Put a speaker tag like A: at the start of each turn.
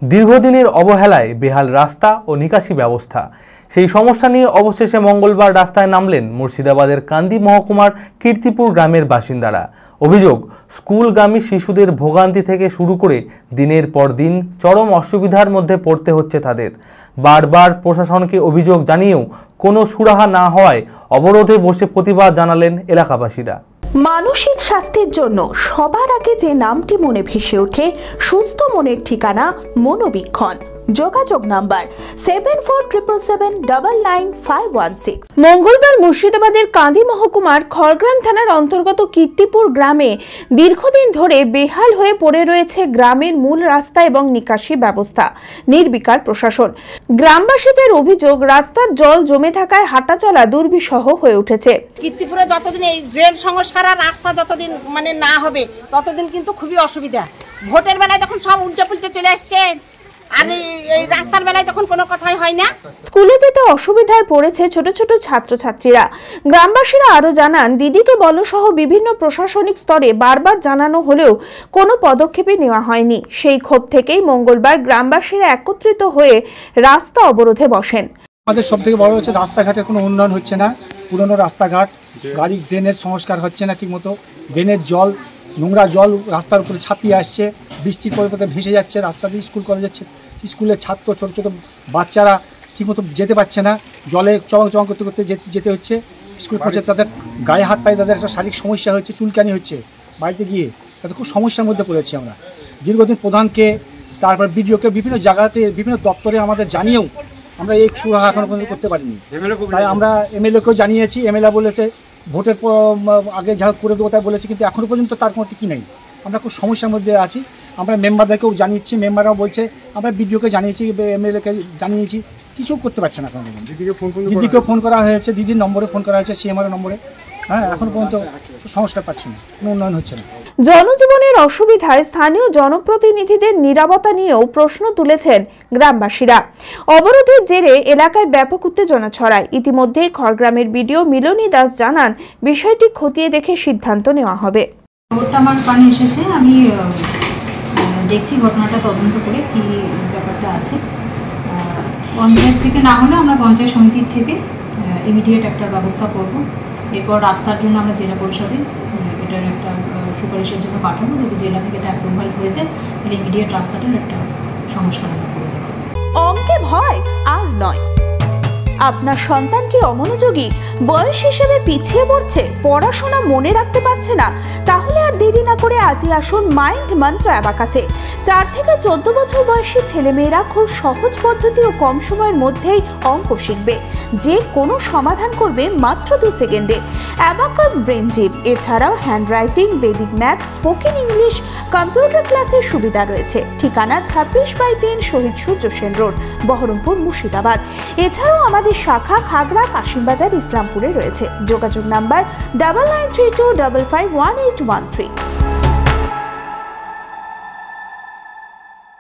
A: দীর্ঘদিনের অবহেলায় বেহাল রাস্তা ও নিকাশি ব্যবস্থা, সেই সমস্যা নিয়ে অবশেষে মঙ্গলবার রাস্তায় নামলেন মুর্শিদাবাদের কান্দি মহকুমার কীর্তিপুর গ্রামের বাসিন্দারা। অভিযোগ, স্কুলগামী শিশুদের ভোগান্তি থেকে শুরু করে দিনের পর দিন চরম অসুবিধার মধ্যে পড়তে হচ্ছে তাদের। বারবার প্রশাসনকে অভিযোগ জানিয়েও কোনো সুরাহা না হওয়ায় অবরোধে বসে প্রতিবাদ জানালেন এলাকাবাসীরা।
B: মানসিক স্বাস্থ্যের জন্য সবার আগে যে নামটি মনে ভেসে ওঠে, সুস্থ মনের ঠিকানা মনোবীক্ষণ। যোগাযোগ নাম্বার 7477799516।
C: মঙ্গলবার মুর্শিদাবাদের কান্দি মহকুমার খড়গ্রাম থানার অন্তর্গত কীর্তিপুর গ্রামে দীর্ঘদিন ধরে বেহাল হয়ে পড়ে রয়েছে গ্রামের মূল রাস্তা এবং নিকাশি ব্যবস্থা। নির্বিকার প্রশাসন। গ্রামবাসীদের অভিযোগ, রাস্তার জল জমে থাকায় হাঁটাচলা দুর্বিষহ হয়ে উঠেছে।
D: কীর্তিপুরে যতদিন এই ড্রেন সংস্কার আর রাস্তা যতদিন না হবে ততদিন কিন্তু খুবই অসুবিধা। ভোটের বেলায় তখন সব উল্টে পুল্টে চলে আসছে, আর এই রাস্তার বেলায় তখন কোনো কথাই হয় না।
C: স্কুলে যেতে অসুবিধায় পড়েছে ছোট ছোট ছাত্রছাত্রীরা। গ্রামবাসীরা আরো জানান, দিদিকে বলো সহ বিভিন্ন প্রশাসনিক স্তরে বারবার জানানো হলেও কোনো পদক্ষেপই নেওয়া হয়নি। সেই ক্ষোভ থেকেই মঙ্গলবার গ্রামবাসীরা একত্রিত হয়ে রাস্তা অবরোধে বসেন।
E: আমাদের সবথেকে বড় হচ্ছে রাস্তাঘাটের কোনো উন্নয়ন হচ্ছে না। পুরনো রাস্তাঘাট, গাড়ি ড্রেনের সংস্কার হচ্ছে না ঠিকমতো। ড্রেনের জল, নোংরা জল রাস্তার উপরে ছাপিয়ে আসছে, বৃষ্টির পরিবর্তে ভেসে যাচ্ছে রাস্তা দিয়ে স্কুল কলেজ যাচ্ছে। স্কুলের ছাত্র, ছোটো ছোটো বাচ্চারা ঠিকমতো যেতে পারছে না, জলে চমক করতে করতে যেতে হচ্ছে। স্কুল পৌঁছে তাদের গায়ে হাত পায়ে তাদের একটা শারীরিক সমস্যা হচ্ছে, চুলকানি হচ্ছে বাড়িতে গিয়ে। তাদের খুব সমস্যার মধ্যে পড়েছি আমরা। দীর্ঘদিন প্রধানকে, তারপর বিডিওকে, বিভিন্ন জায়গাতে বিভিন্ন দপ্তরে আমাদের জানিয়েও আমরা এই সুরাহা এখনো পর্যন্ত করতে পারিনি। তাই আমরা এমএলএকেও জানিয়েছি। এমএলএ বলেছে ভোটের আগে যা করে দেবো তাই বলেছে, কিন্তু এখনও পর্যন্ত তার কোনো টিকি নেই। আমরা খুব সমস্যার মধ্যে আছি। আমরা মেম্বারদেরকেও জানিয়েছি, মেম্বাররাও বলছে। আমরা বিডিওকে জানিয়েছি, এমএলএকে জানিয়েছি, কিছু করতে পারছে না। এখন দিদিকেও ফোন করা হয়েছে, দিদির নম্বরে ফোন করা হয়েছে, সিএমআর নম্বরে। এখনো পর্যন্ত সংস্কার পাচ্ছি না, কোনো উন্নয়ন হচ্ছে না।
C: জনজীবনের অসুবিধায় স্থানীয় জনপ্রতিনিধিদের নীরবতা নিয়েও প্রশ্ন তুলেছেন গ্রামবাসীরা। অবরোধের জেরে এলাকায় ব্যাপক উত্তেজনা ছড়ায়। ইতিমধ্যে খড়গ্রামের বিডিও মিলনী দাস জানান, বিষয়টি খতিয়ে দেখে সিদ্ধান্ত নেওয়া হবে।
F: খবরটা আমার কানে এসেছে, আমি দেখছি ঘটনাটা তদন্ত করে কি ব্যাপারটা আছে। পঞ্চায়েত থেকে না হলে আমরা পঞ্চায়েত সমিতির থেকে ইমিডিয়েট একটা ব্যবস্থা করব। এরপর রাস্তার জন্য আমরা জেলা পরিষদে এটার একটা সুপারিশের জন্য পাঠাবো। যদি জেলা থেকে এটা অ্যাপ্রুভাল হয়ে যায় তাহলে ইমিডিয়েট রাস্তাটার একটা সংস্কার আমরা করে দেবো।
B: অঙ্কে ভয় আর নয়। আপনার সন্তান কি অমনোযোগী, বয়স হিসেবে পিছিয়ে পড়ছে, পড়াশোনা মনে রাখতে পারছে না? তাহলে আর দেরি না করে আজই আসুন মাইন্ড মন্ত্র অ্যাবাকাসে। 4 থেকে 14 বছর বয়সী ছেলেমেয়েরা খুব সহজ পদ্ধতি ও কম সময়ের মধ্যেই অঙ্ক শিখবে, যে কোনো সমাধান করবে মাত্র 2 সেকেন্ডে। অ্যাবাকাস ব্রেন জিম, এছাড়াও handwriting, Vedic math, spoken English, computer ক্লাসের সুবিধা রয়েছে। ঠিকানা 26/3 শহীদ সূর্য সেন রোড, বহরমপুর, মুর্শিদাবাদ। এছাড়াও আমাদের শাখা খাগড়া, কাশিমবাজার, ইসলামপুরে রয়েছে। যোগাযোগ নাম্বার 9932551813।